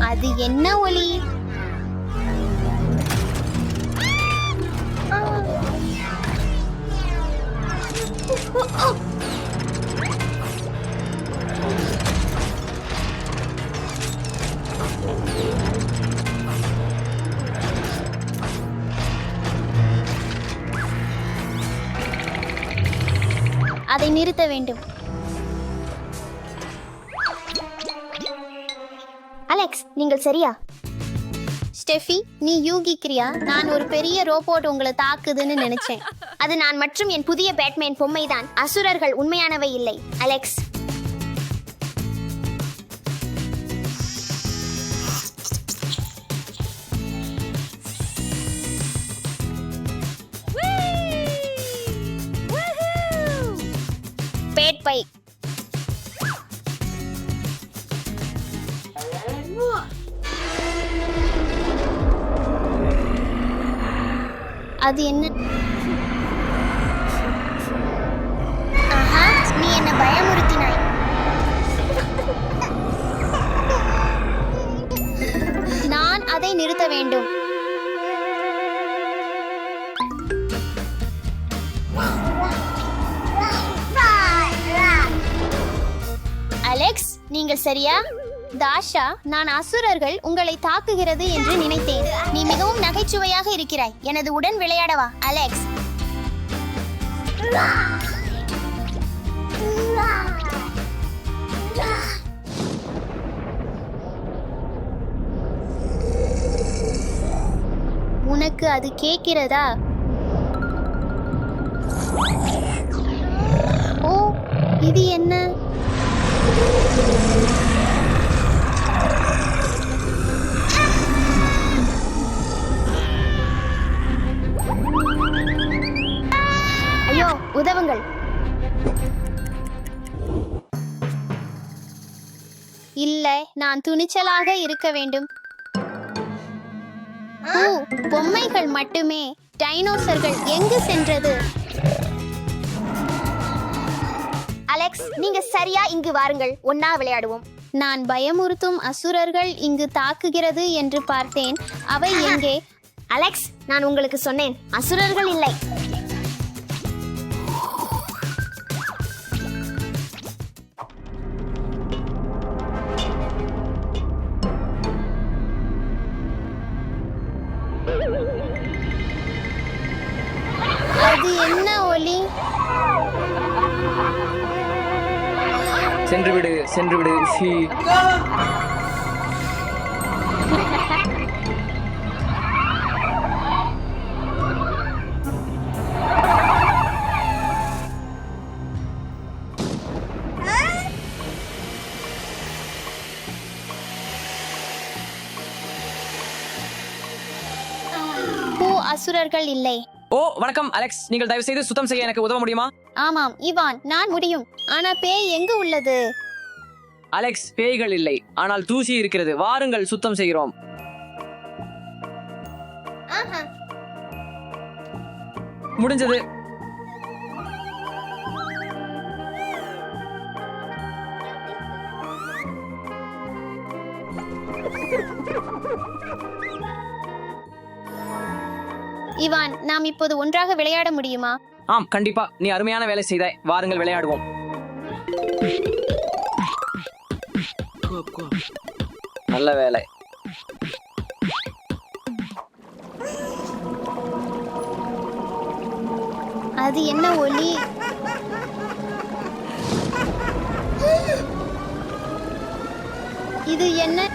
அது என்ன ஒலி? அதை நிறுத்த வேண்டும். அலெக்ஸ், நீங்கள் சரியா? ஸ்டெஃபி, நீ யூகிக்கிறியா? நான் ஒரு பெரிய ரோபோட் உங்களை தாக்குதுன்னு நினைச்சேன். அது நான் மற்றும் என் புதிய பேட்மேன் பொம்மைதான். அசுரர்கள் உண்மையானவை இல்லை. அலெக்ஸ், பேட்பை அது என்ன? ஆஹா, நீ என்ன பயமுறுத்தினாய். நான் அதை நிறுத்த வேண்டும். அலெக்ஸ், நீங்கள் சரியா? தாஷா, நான் அசுரர்கள் உங்களை தாக்குகிறது என்று நினைத்தேன். நீ மிகவும் நகைச்சுவையாக இருக்கிறாய். எனது உடன் விளையாடவா? அலெக்ஸ், உனக்கு அது கேட்கிறதா? ஓ, இது என்ன? ஐயோ, உதவுங்கள். இல்லை, நான் துணிச்சலாக இருக்க வேண்டும். ஓ, பொம்மைகள் மட்டுமே. டைனோசர்கள் எங்கு சென்றது? அலெக்ஸ், நீங்க சரியா? இங்கு வாருங்கள், ஒன்னா விளையாடுவோம். நான் பயமுறுத்தும் அசுரர்கள் இங்கு தாக்குகிறது என்று பார்த்தேன். அவை எங்கே? அலெக்ஸ், நான் உங்களுக்கு சொன்னேன், அசுரர்கள் இல்லை. அது என்ன ஒலி? சென்று விடு, சென்று விடு. அசுரர்கள் இல்லை. ஓ, வணக்கம் அலெக்ஸ். நீங்கள் தயவு செய்து சுத்தம் செய்ய எனக்கு உதவ முடியுமா? ஆமாம் இவான், நான் முடியும். ஆனா பேய் எங்கு உள்ளது? அலெக்ஸ், பேய்கள் இல்லை, ஆனால் தூசி இருக்கிறது. வாருங்கள், சுத்தம் செய்கிறோம். முடிஞ்சது. இவான், நாம் இப்போது ஒன்றாக விளையாட முடியுமா? ஆம், கண்டிப்பா. நீ அருமையான வேலை செய்தாய். வாருங்கள், விளையாடுவோம். நல்ல வேலை. அது என்ன ஒலி? இது என்ன?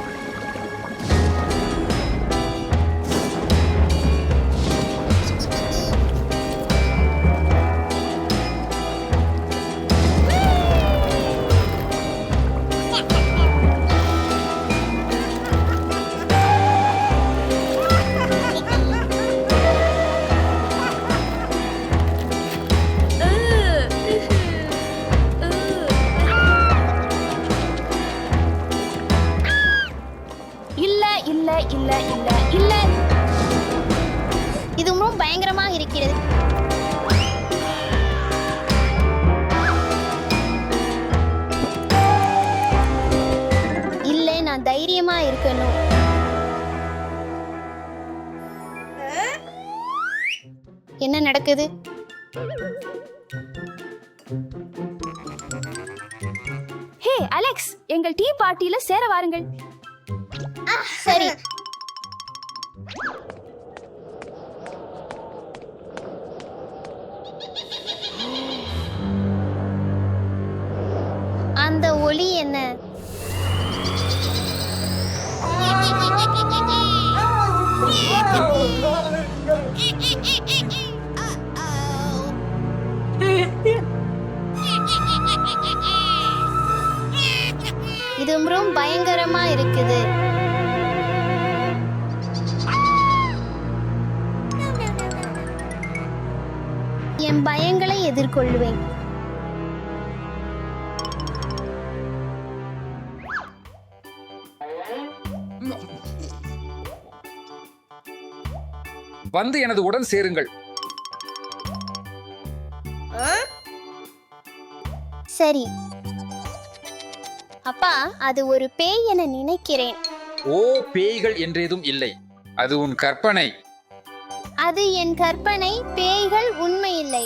இல்ல இல்ல இல்ல, இது ரொம்ப பயங்கரமாக இருக்கிறது. இல்லை, இருக்கணும். என்ன நடக்குது? ஹே அலெக்ஸ், எங்கள் டீ பார்ட்டியில சேர வாருங்கள். சரி. அந்த ஒலி என்ன? இது ரொம்ப பயங்கரமா இருக்குது. என் பயங்களை எதிர்கொள்வேன். வந்து எனது உடன் சேருங்கள். சரி அப்பா, அது ஒரு பேய் என நினைக்கிறேன். ஓ, பேய்கள் என்றேதும் இல்லை, அது உன் கற்பனை. அது என் கற்பனை, பேய்கள் உண்மை இல்லை.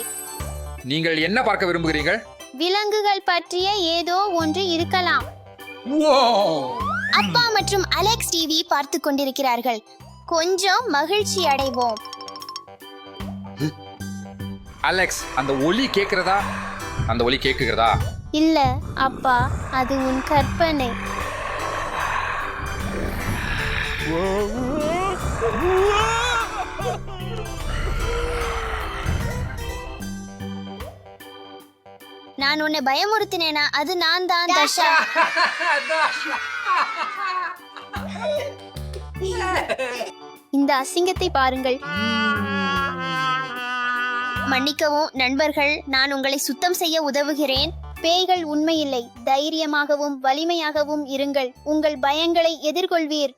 நீங்கள் என்ன பார்க்க விரும்புகிறீர்கள்? விலங்குகள் பற்றிய ஏதோ ஒன்று இருக்கலாம். அப்பா மற்றும் அலெக்ஸ் டிவி பார்த்து கொண்டிருக்கிறார்கள். கொஞ்சம் மகிழ்ச்சி அடைவோம். அலெக்ஸ், அந்த ஒலி கேட்கிறதா? அந்த ஒலி கேட்கிறதா? இல்ல அப்பா, அது உன் கற்பனை. நான் உன்னை பயமுறுத்தினேனா? அது நான் தான் தஷா. இந்த அசிங்கத்தை பாருங்கள். மன்னிக்கவும் நண்பர்கள், நான் உங்களை சுத்தம் செய்ய உதவுகிறேன். பேய்கள் உண்மையில்லை. தைரியமாகவும் வலிமையாகவும் இருங்கள். உங்கள் பயங்களை எதிர்கொள்வீர்.